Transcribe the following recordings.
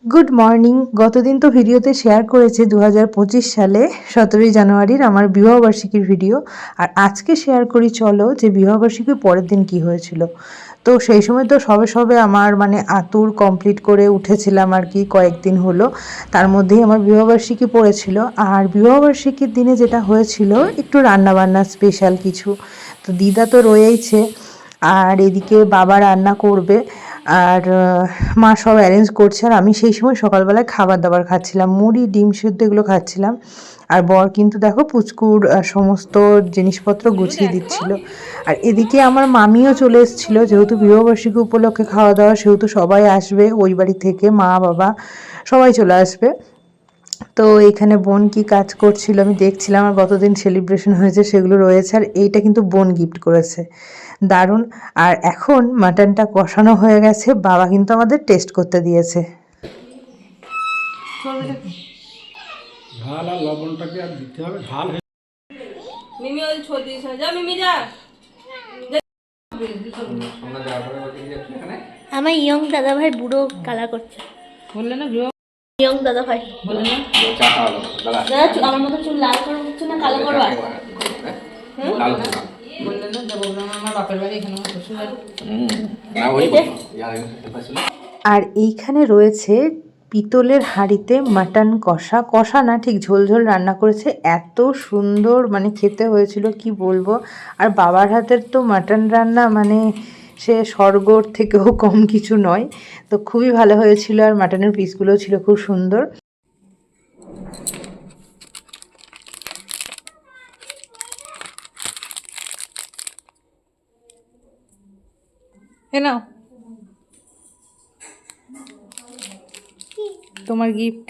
Good morning. গতদিন তো ভিডিওতে শেয়ার করেছে 2025 সালে 17ই জানুয়ারির আমার বিবাহবার্ষিকীর ভিডিও। আর আজকে শেয়ার করি চলো যে বিবাহবার্ষিকীর পরের দিন কি হয়েছিল। তো সেই সময় তো সবে আমার আতুর কমপ্লিট করে উঠেছিলাম আর কি, কয়েকদিন হলো। তার মধ্যেই আমার বিবাহবার্ষিকী পড়েছিল। আর বিবাহবার্ষিকীর দিনে যেটা হয়েছিল একটু রান্নাবান্না স্পেশাল কিছু। তো দিদা তো রয়েইছে, আর এদিকে বাবা রান্না করবে, আর মা সব অ্যারেঞ্জ করছে। আর আমি সেই সময় সকালবেলায় খাবার দাবার খাচ্ছিলাম, মুড়ি ডিম সেদ্ধ এগুলো খাচ্ছিলাম। আর বর কিন্তু দেখো পুচকুর সমস্ত জিনিসপত্র গুছিয়ে দিচ্ছিল। আর এদিকে আমার মামিও চলে এসেছিলো, যেহেতু বিবাহবার্ষিকী উপলক্ষে খাওয়া দাওয়া, সেহেতু সবাই আসবে ওই বাড়ি থেকে, মা বাবা সবাই চলে আসবে। তো এখানে বোন কি কাজ করছিল আমি দেখছিলাম, আর গতদিন সেলিব্রেশন হয়েছে সেগুলো রয়েছে। আর এইটা কিন্তু বোন গিফট করেছে, দারুণ। আর এখন মাটনটা কষানো হয়ে গেছে, বাবা কিন্তু আমাদের টেস্ট করতে দিয়েছে। ঝাল আর লবণটাকে আর দিতে হবে, ঝাল মিমি ওই ছোট দিস না, যা মিমি যা। আমার ইয়ং দাদা ভাই বুড়ো কালার করছে, বললে না ইয়ং দাদা ভাই বললে না দাদা আমার মতো চুল লাল করে উঠছে না কালো করবা, বললে না যাবো আমার বাপের বাড়ি, এখানে আমার শ্বশুর বাড়ি। আর এইখানে রয়েছে পিতলের হাঁড়িতে মাটন কষা, কষা না ঠিক ঝোল রান্না করেছে, এত সুন্দর খেতে হয়েছিল কি বলবো। আর বাবার হাতের তো মাটন রান্না সে স্বর্গর থেকেও কম কিছু নয়। তো খুবই ভালো হয়েছিল, আর মাটনের পিসগুলো ছিল খুব সুন্দর। নাও তোমার গিফট।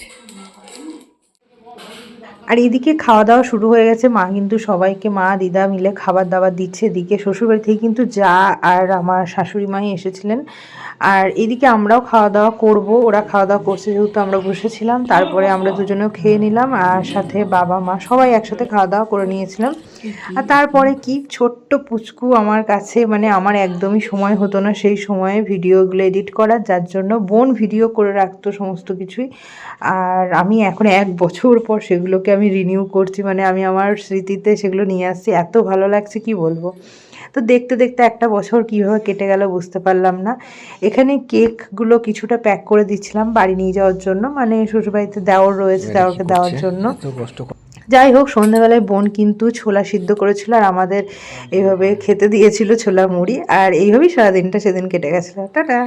আর এদিকে খাওয়া দাওয়া শুরু হয়ে গেছে, মা কিন্তু সবাইকে, মা দিদা মিলে খাবার দাবার দিচ্ছে। এদিকে শ্বশুরবাড়ি থেকে কিন্তু যা আর আমার শাশুড়ি মাই এসেছিলেন। আর এদিকে আমরাও খাওয়া দাওয়া করব, ওরা খাওয়া দাওয়া করছে যেহেতু আমরা বসেছিলাম, তারপরে আমরা দুজনেও খেয়ে নিলাম, আর সাথে বাবা মা সবাই একসাথে খাওয়া দাওয়া করে নিয়েছিলাম। আর তারপরে কি ছোট্ট পুচকু আমার কাছে, আমার একদমই সময় হতো না সেই সময়ে ভিডিওগুলো এডিট করার, যার জন্য বোন ভিডিও করে রাখতো সমস্ত কিছুই। আর আমি এখন 1 বছর পর সেগুলোকে আমি রিনিউ করছি, আমি আমার স্মৃতিতে সেগুলো নিয়ে আসছি, এত ভালো লাগছে কি বলবো। তো দেখতে দেখতে 1 বছর কীভাবে কেটে গেল বুঝতে পারলাম না। এখানে কেকগুলো কিছুটা প্যাক করে দিচ্ছিলাম বাড়ি নিয়ে যাওয়ার জন্য, শ্বশুরবাড়িতে দেওর রয়েছে, দেওরকে দেওয়ার জন্য। যাই হোক, সন্ধ্যাবেলায় বোন কিন্তু ছোলা সিদ্ধ করেছিল, আর আমাদের এইভাবে খেতে দিয়েছিল ছোলা মুড়ি, আর এইভাবেই সারাদিনটা সেদিন কেটে গেছিলো। টাটা।